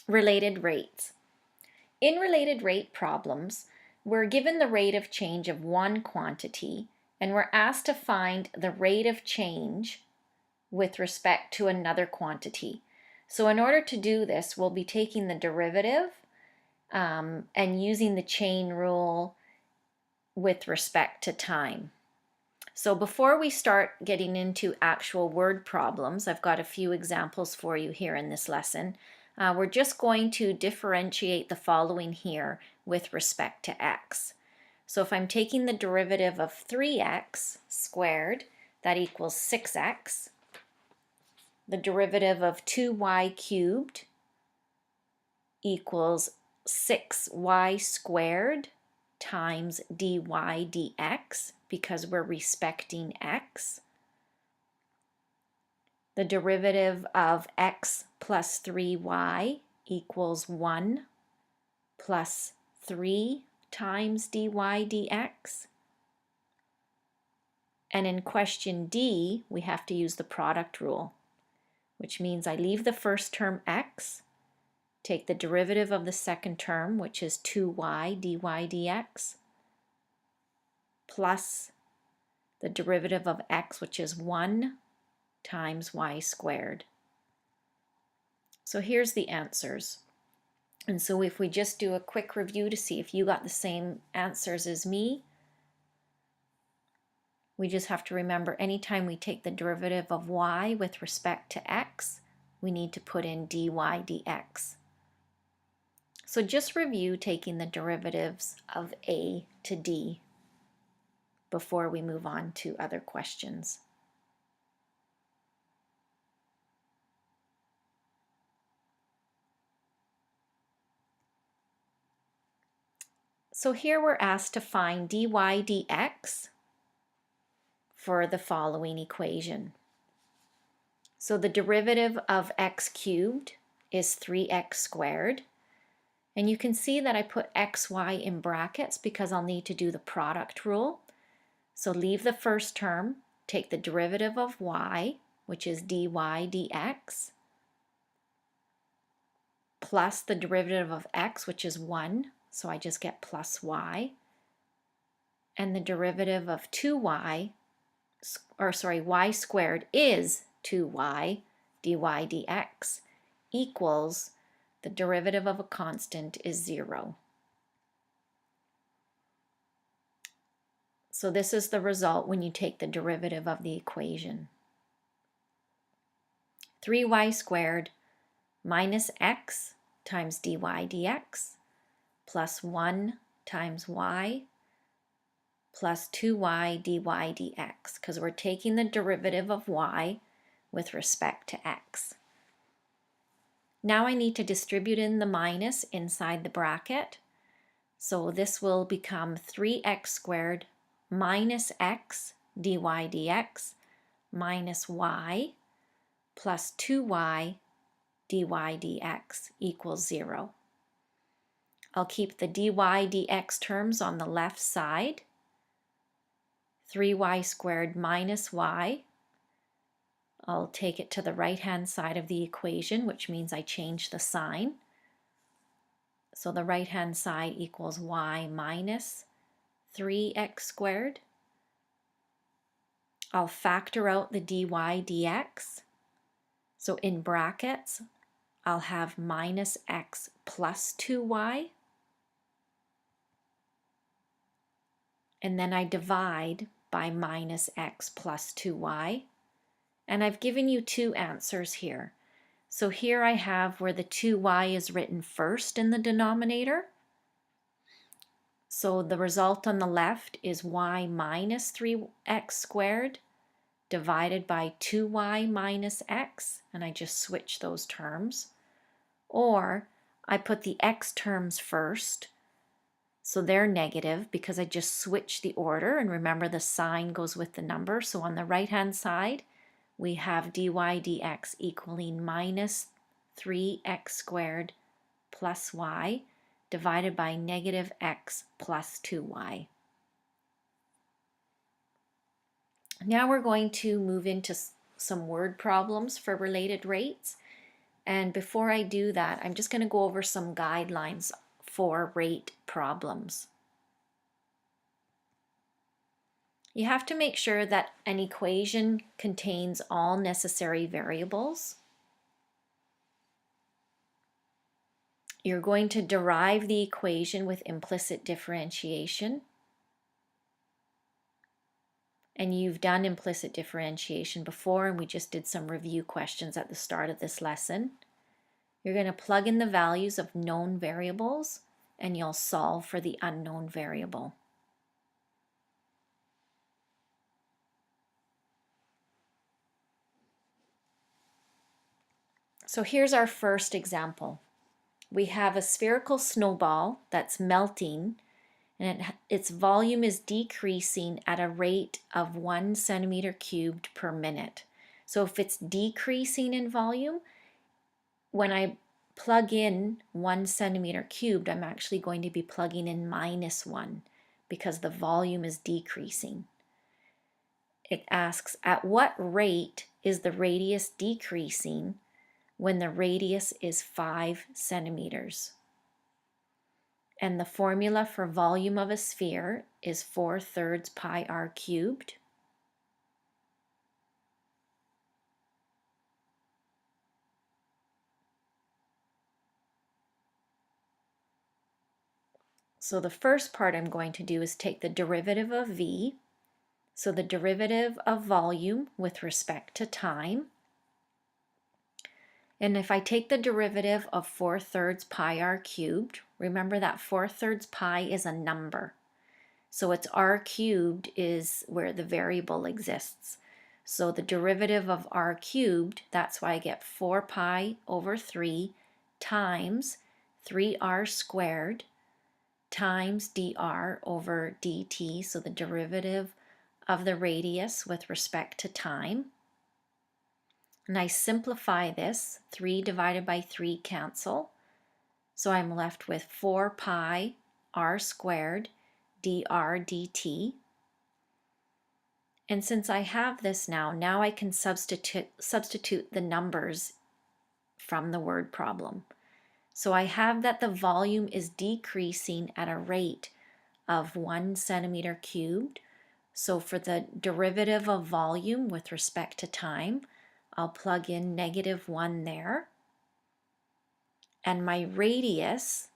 Related rates. In related rate problems, we're given the rate of change of one quantity, and we're asked to find the rate of change with respect to another quantity. So in order to do this, we'll be taking the derivative and using the chain rule with respect to time. So before we start getting into actual word problems, I've got a few examples for you here in this lesson. We're just going to differentiate the following here with respect to x. So if I'm taking the derivative of 3x squared, that equals 6x. The derivative of 2y cubed equals 6y squared times dy dx, because we're respecting x. The derivative of x plus 3y equals 1 plus 3 times dy dx. And in question D, we have to use the product rule, which means I leave the first term x, take the derivative of the second term, which is 2y dy dx, plus the derivative of x, which is 1 times y squared. So here's the answers. And so if we just do a quick review to see if you got the same answers as me, we just have to remember anytime we take the derivative of y with respect to x, we need to put in dy dx. So just review taking the derivatives of a to d before we move on to other questions. So here we're asked to find dy dx for the following equation. So the derivative of x cubed is 3x squared. And you can see that I put xy in brackets because I'll need to do the product rule. So leave the first term, take the derivative of y, which is dy dx, plus the derivative of x, which is 1, so I just get plus y, and the derivative of y squared is 2y dy dx equals the derivative of a constant is 0. So this is the result when you take the derivative of the equation. 3y squared minus x times dy dx plus 1 times y plus 2y dy dx, because we're taking the derivative of y with respect to x. Now I need to distribute in the minus inside the bracket. So this will become 3x squared minus x dy dx minus y plus 2y dy dx equals 0. I'll keep the dy dx terms on the left side. 3y squared minus y. I'll take it to the right-hand side of the equation, which means I change the sign. So the right-hand side equals y minus 3x squared. I'll factor out the dy dx. So in brackets, I'll have minus x plus 2y. And then I divide by minus x plus 2y. And I've given you two answers here. So here I have where the 2y is written first in the denominator. So the result on the left is y minus 3x squared divided by 2y minus x, and I just switch those terms. Or I put the x terms first, so they're negative because I just switch the order, and remember the sign goes with the number. So on the right-hand side, we have dy dx equaling minus 3x squared plus y divided by negative x plus 2y. Now we're going to move into some word problems for related rates. And before I do that, I'm just going to go over some guidelines for rate problems. You have to make sure that an equation contains all necessary variables. You're going to derive the equation with implicit differentiation. And you've done implicit differentiation before, and we just did some review questions at the start of this lesson. You're going to plug in the values of known variables, and you'll solve for the unknown variable. So here's our first example. We have a spherical snowball that's melting, and its volume is decreasing at a rate of 1 centimeter cubed per minute. So if it's decreasing in volume, when I plug in 1 centimeter cubed, I'm actually going to be plugging in -1 because the volume is decreasing. It asks, at what rate is the radius decreasing when the radius is 5 centimeters? And the formula for volume of a sphere is 4/3 pi r cubed. So the first part I'm going to do is take the derivative of v, so the derivative of volume with respect to time. And if I take the derivative of 4/3 pi r cubed, remember that 4/3 pi is a number. So it's r cubed is where the variable exists. So the derivative of r cubed, that's why I get 4 pi over 3 times 3r squared times dr over dt, so the derivative of the radius with respect to time. And I simplify this, 3 divided by 3 cancel, so I'm left with 4 pi r squared dr dt. And since I have this now I can substitute the numbers from the word problem. So I have that the volume is decreasing at a rate of 1 centimeter cubed. So for the derivative of volume with respect to time, I'll plug in -1 there. And my radius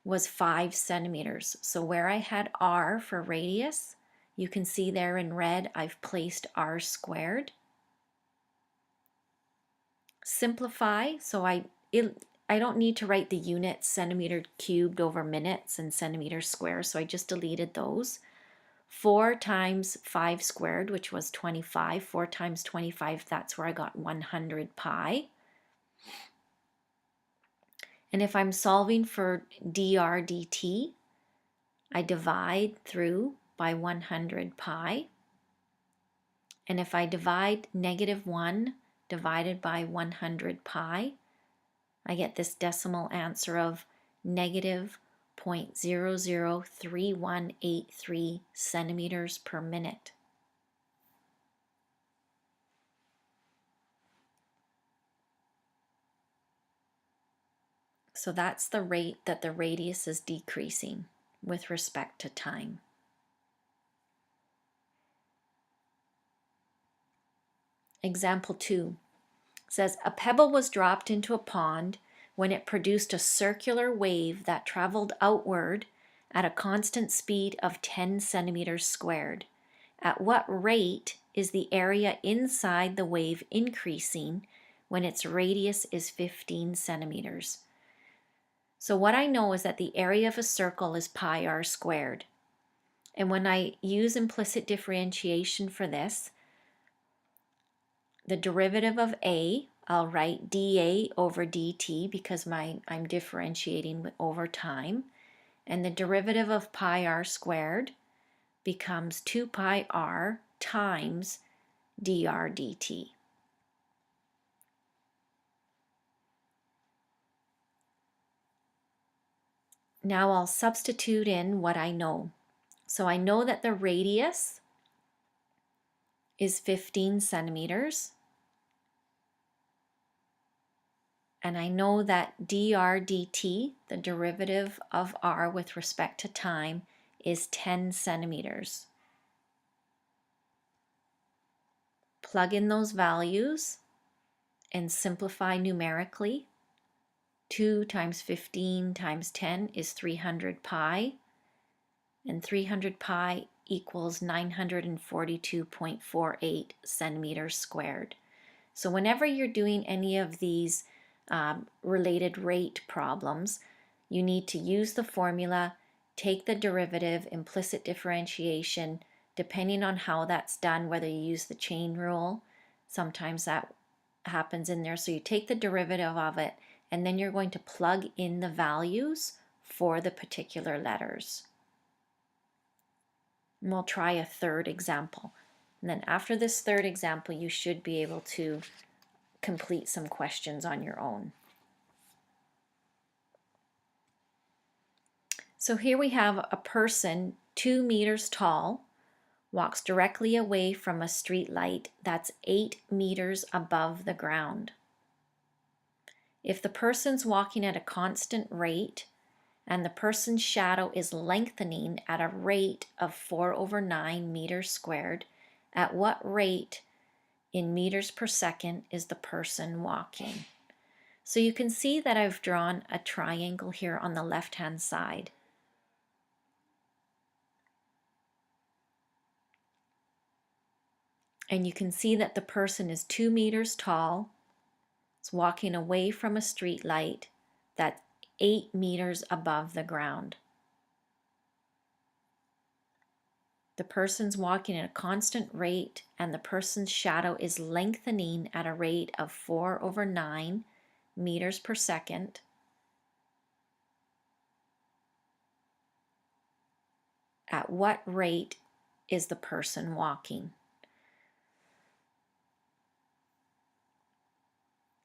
was 5 centimeters. So where I had r for radius, you can see there in red, I've placed r squared. Simplify, so I don't need to write the units centimeter cubed over minutes and centimeters square, so I just deleted those. 4 times 5 squared, which was 25, 4 times 25, that's where I got 100 pi. And if I'm solving for dr dt, I divide through by 100 pi. And if I divide -1 divided by 100 pi, I get this decimal answer of -0.003183 centimeters per minute. So that's the rate that the radius is decreasing with respect to time. Example 2 says, a pebble was dropped into a pond when it produced a circular wave that traveled outward at a constant speed of 10 centimeters squared. At what rate is the area inside the wave increasing when its radius is 15 centimeters? So what I know is that the area of a circle is pi r squared. And when I use implicit differentiation for this, the derivative of a, I'll write dA over dt because I'm differentiating over time. And the derivative of pi r squared becomes 2 pi r times dr dt. Now I'll substitute in what I know. So I know that the radius is 15 centimeters. And I know that dr dt, the derivative of r with respect to time, is 10 centimeters. Plug in those values and simplify numerically. 2 times 15 times 10 is 300 pi, and 300 pi equals 942.48 centimeters squared. So whenever you're doing any of these related rate problems, you need to use the formula, take the derivative, implicit differentiation, depending on how that's done, whether you use the chain rule, sometimes that happens in there. So you take the derivative of it, and then you're going to plug in the values for the particular letters. And we'll try a third example. And then after this third example, you should be able to complete some questions on your own. So here we have a person 2 meters tall, walks directly away from a street light that's 8 meters above the ground. If the person's walking at a constant rate and the person's shadow is lengthening at a rate of 4/9 meters squared, at what rate in meters per second is the person walking? So you can see that I've drawn a triangle here on the left-hand side. And you can see that the person is 2 meters tall. It's walking away from a street light that's 8 meters above the ground. The person's walking at a constant rate and the person's shadow is lengthening at a rate of 4/9 meters per second. At what rate is the person walking?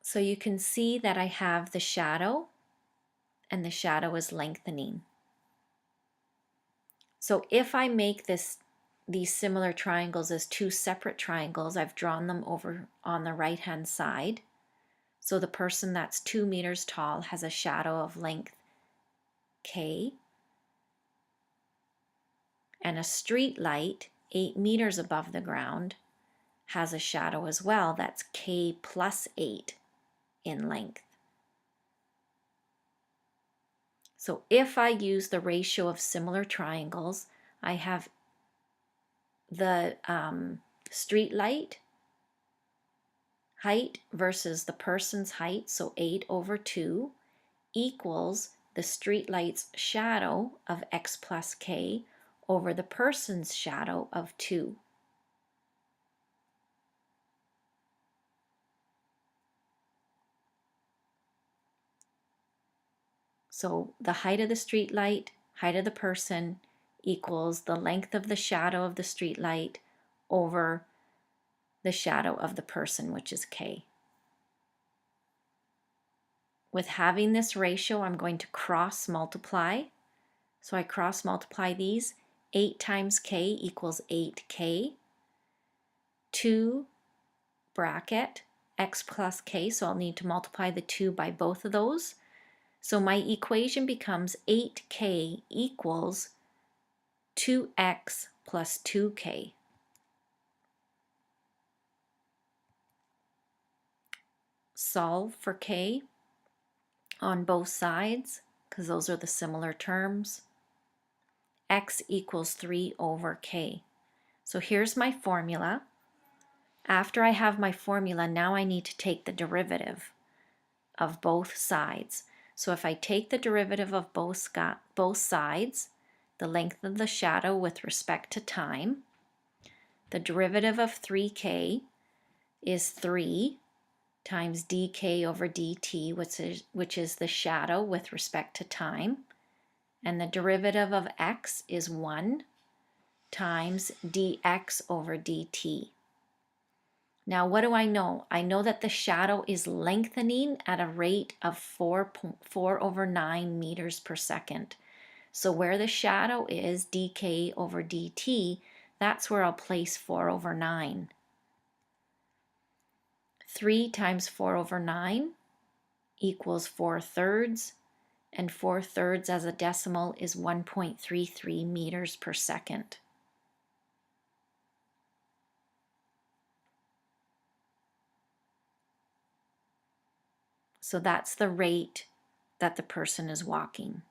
So you can see that I have the shadow, and the shadow is lengthening. So if I make these similar triangles as two separate triangles, I've drawn them over on the right-hand side. So the person that's 2 meters tall has a shadow of length k, and a street light 8 meters above the ground has a shadow as well that's k plus 8 in length. So if I use the ratio of similar triangles, I have the street light height versus the person's height, so 8/2 equals the street light's shadow of x plus k over the person's shadow of 2. So the height of the street light, height of the person, equals the length of the shadow of the street light over the shadow of the person, which is k. With having this ratio, I'm going to cross multiply. So I cross multiply these. 8 times k equals 8k. 2 bracket x plus k, so I'll need to multiply the 2 by both of those. So my equation becomes 8k equals 2x plus 2k. Solve for k on both sides, because those are the similar terms. X equals 3/k. So here's my formula. After I have my formula, now I need to take the derivative of both sides. So if I take the derivative of both sides, the length of the shadow with respect to time, the derivative of 3k is 3 times dk over dt, which is the shadow with respect to time. And the derivative of x is 1 times dx over dt. Now, what do I know? I know that the shadow is lengthening at a rate of 4/9 meters per second. So where the shadow is, dk over dt, that's where I'll place 4/9. 3 times 4/9 equals 4/3, and 4/3 as a decimal is 1.33 meters per second. So that's the rate that the person is walking.